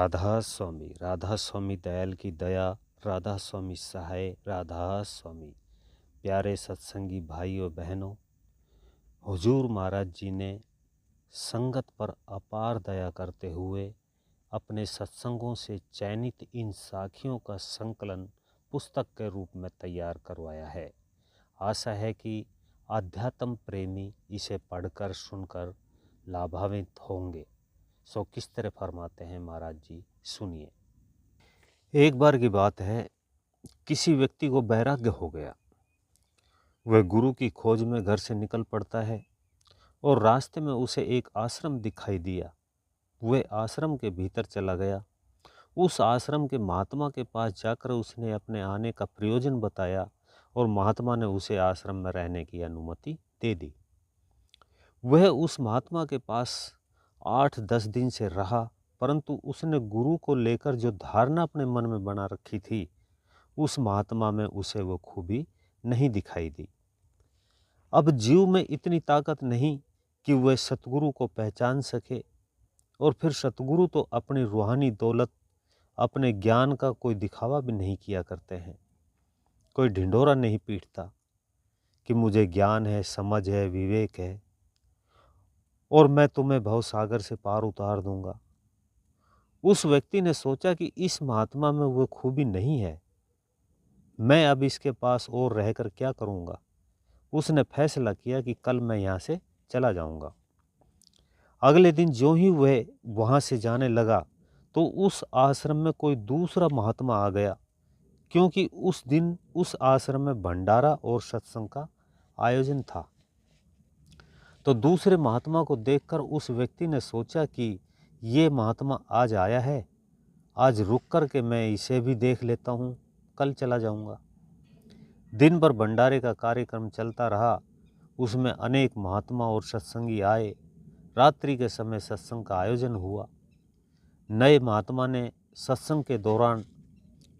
राधा स्वामी दयाल की दया, राधा स्वामी सहाय, राधा स्वामी। प्यारे सत्संगी भाइयों बहनों, हुजूर महाराज जी ने संगत पर अपार दया करते हुए अपने सत्संगों से चयनित इन साखियों का संकलन पुस्तक के रूप में तैयार करवाया है। आशा है कि आध्यात्म प्रेमी इसे पढ़कर सुनकर लाभान्वित होंगे। सो किस तरह फरमाते हैं महाराज जी, सुनिए। एक बार की बात है, किसी व्यक्ति को वैराग्य हो गया। वह गुरु की खोज में घर से निकल पड़ता है और रास्ते में उसे एक आश्रम दिखाई दिया। वह आश्रम के भीतर चला गया। उस आश्रम के महात्मा के पास जाकर उसने अपने आने का प्रयोजन बताया और महात्मा ने उसे आश्रम में रहने की अनुमति दे दी। वह उस महात्मा के पास 8-10 दिन से रहा, परंतु उसने गुरु को लेकर जो धारणा अपने मन में बना रखी थी, उस महात्मा में उसे वो खूबी नहीं दिखाई दी। अब जीव में इतनी ताकत नहीं कि वह सतगुरु को पहचान सके, और फिर सतगुरु तो अपनी रूहानी दौलत, अपने ज्ञान का कोई दिखावा भी नहीं किया करते हैं। कोई ढिंढोरा नहीं पीटता कि मुझे ज्ञान है, समझ है, विवेक है और मैं तुम्हें भवसागर से पार उतार दूंगा। उस व्यक्ति ने सोचा कि इस महात्मा में वो खूबी नहीं है, मैं अब इसके पास और रहकर क्या करूंगा। उसने फैसला किया कि कल मैं यहाँ से चला जाऊंगा। अगले दिन जो ही वह वहाँ से जाने लगा तो उस आश्रम में कोई दूसरा महात्मा आ गया, क्योंकि उस दिन उस आश्रम में भंडारा और सत्संग का आयोजन था। तो दूसरे महात्मा को देखकर उस व्यक्ति ने सोचा कि ये महात्मा आज आया है, आज रुक कर के मैं इसे भी देख लेता हूँ, कल चला जाऊँगा। दिन भर भंडारे का कार्यक्रम चलता रहा। उसमें अनेक महात्मा और सत्संगी आए। रात्रि के समय सत्संग का आयोजन हुआ। नए महात्मा ने सत्संग के दौरान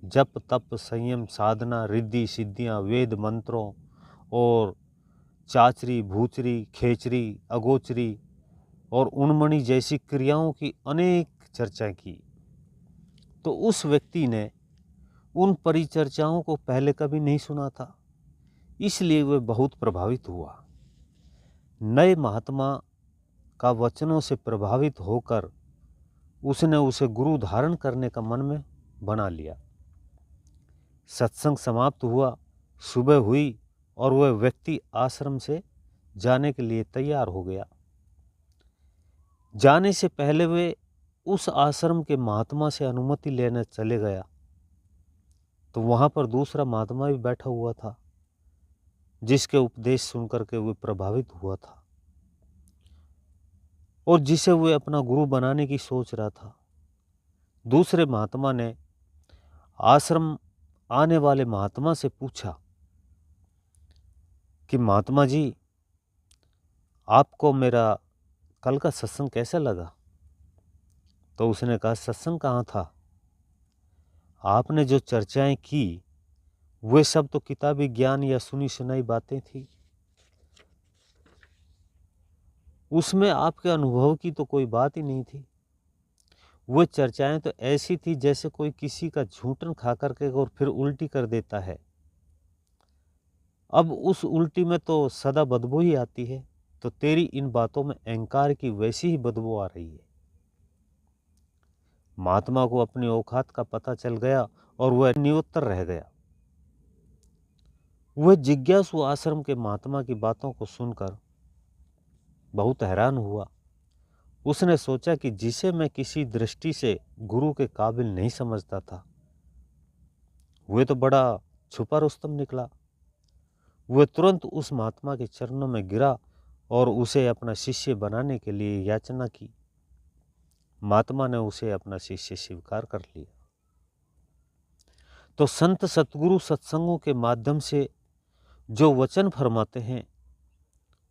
जप तप संयम साधना रिद्धि सिद्धियाँ वेद मंत्रों और चाचरी भूचरी खेचरी अगोचरी और उन्मणि जैसी क्रियाओं की अनेक चर्चा की। तो उस व्यक्ति ने उन परिचर्चाओं को पहले कभी नहीं सुना था, इसलिए वह बहुत प्रभावित हुआ। नए महात्मा का वचनों से प्रभावित होकर उसने उसे गुरु धारण करने का मन में बना लिया। सत्संग समाप्त हुआ, सुबह हुई और वह व्यक्ति आश्रम से जाने के लिए तैयार हो गया। जाने से पहले वे उस आश्रम के महात्मा से अनुमति लेने चले गया, तो वहाँ पर दूसरा महात्मा भी बैठा हुआ था, जिसके उपदेश सुनकर के वे प्रभावित हुआ था और जिसे वे अपना गुरु बनाने की सोच रहा था। दूसरे महात्मा ने आश्रम आने वाले महात्मा से पूछा कि महात्मा जी, आपको मेरा कल का सत्संग कैसा लगा? तो उसने कहा, सत्संग कहाँ था, आपने जो चर्चाएं की वे सब तो किताबी ज्ञान या सुनी सुनाई बातें थी, उसमें आपके अनुभव की तो कोई बात ही नहीं थी। वो चर्चाएं तो ऐसी थी जैसे कोई किसी का झूठन खा करके और फिर उल्टी कर देता है। अब उस उल्टी में तो सदा बदबू ही आती है, तो तेरी इन बातों में अहंकार की वैसी ही बदबू आ रही है। महात्मा को अपनी औकात का पता चल गया और वह निरुत्तर रह गया। वह जिज्ञासु आश्रम के महात्मा की बातों को सुनकर बहुत हैरान हुआ। उसने सोचा कि जिसे मैं किसी दृष्टि से गुरु के काबिल नहीं समझता था, वह तो बड़ा छुपा रुस्तम निकला। वह तुरंत उस महात्मा के चरणों में गिरा और उसे अपना शिष्य बनाने के लिए याचना की। महात्मा ने उसे अपना शिष्य स्वीकार कर लिया। तो संत सतगुरु सत्संगों के माध्यम से जो वचन फरमाते हैं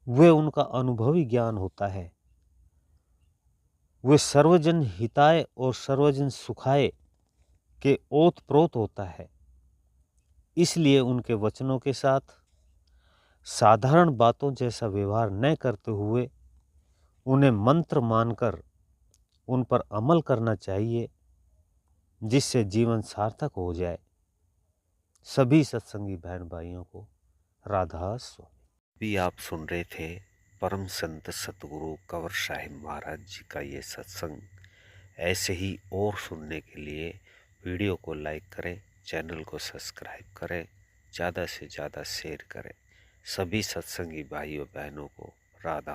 वे उनका अनुभवी ज्ञान होता है। वे सर्वजन हिताय और सर्वजन सुखाय के ओत प्रोत होता है। इसलिए उनके वचनों के साथ साधारण बातों जैसा व्यवहार न करते हुए उन्हें मंत्र मानकर उन पर अमल करना चाहिए जिससे जीवन सार्थक हो जाए। सभी सत्संगी बहन भाइयों को राधा स्वामी। भी आप सुन रहे थे परम संत सतगुरु कंवर साहिब महाराज जी का ये सत्संग। ऐसे ही और सुनने के लिए वीडियो को लाइक करें, चैनल को सब्सक्राइब करें, ज़्यादा से ज़्यादा शेयर करें। सभी सत्संगी भाइयों बहनों को राधा